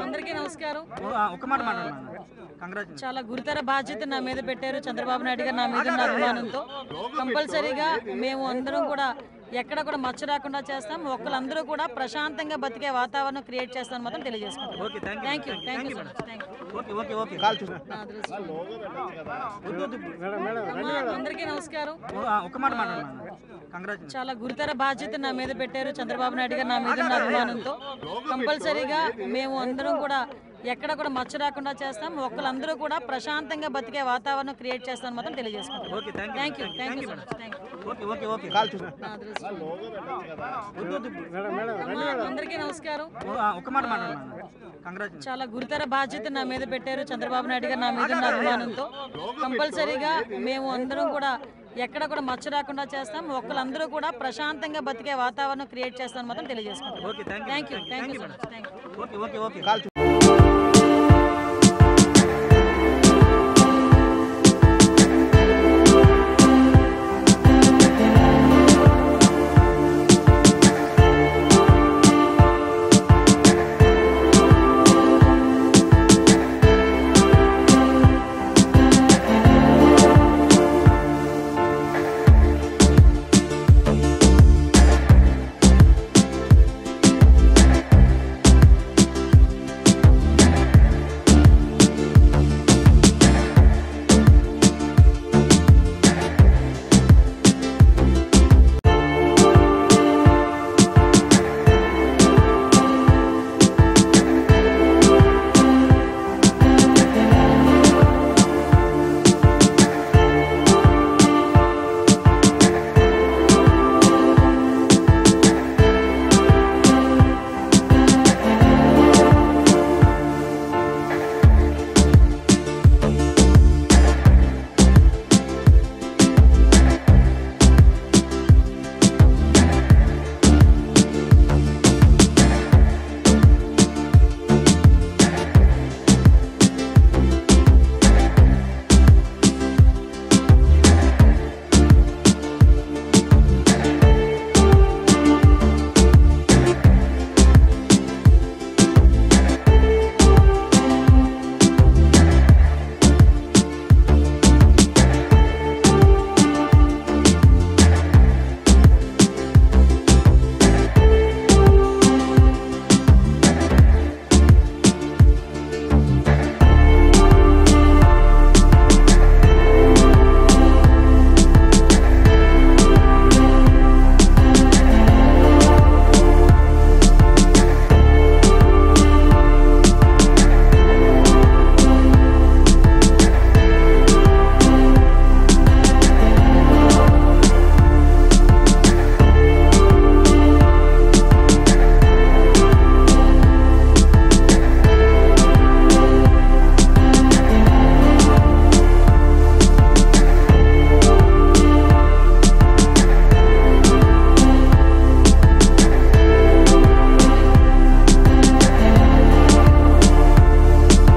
అందరికీ నమస్కారం. చాలా గురుతర బాధ్యత నా మీద పెట్టారు చంద్రబాబు నాయుడు గారు. నా మీద ఉన్న అభిమానంతో కంపల్సరీగా మేము అందరం కూడా ఎక్కడ కూడా మచ్చ రాకుండా చేస్తాం. ఒక్కలందరూ కూడా ప్రశాంతంగా బతికే వాతావరణం క్రియేట్ చేస్తామని మాత్రం తెలియజేసుకుంటాం. థ్యాంక్ యూ అందరికీ నమస్కారం. చాలా గురుతర బాధ్యత నా మీద పెట్టారు చంద్రబాబు నాయుడు గారు. నా మీద ఉన్న అభిమానంతో కంపల్సరీగా మేము అందరం కూడా ఎక్కడ కూడా మచ్చ రాకుండా చేస్తాం. ఒక్కలందరూ కూడా ప్రశాంతంగా బతికే వాతావరణం క్రియేట్ చేస్తామని మాత్రం తెలియజేసుకుంటాం. థ్యాంక్ యూ అందరికీ నమస్కారం. చాలా గురుతర బాధ్యత నా మీద పెట్టారు చంద్రబాబు నాయుడు గారు. నా మీద ఉన్న అభిమానంతో కంపల్సరీగా మేము అందరం కూడా ఎక్కడ కూడా మచ్చ రాకుండా చేస్తాం. ఒక్కలందరూ కూడా ప్రశాంతంగా బతికే వాతావరణం క్రియేట్ చేస్తామని మాత్రం తెలియజేసుకుంటాం. Thank you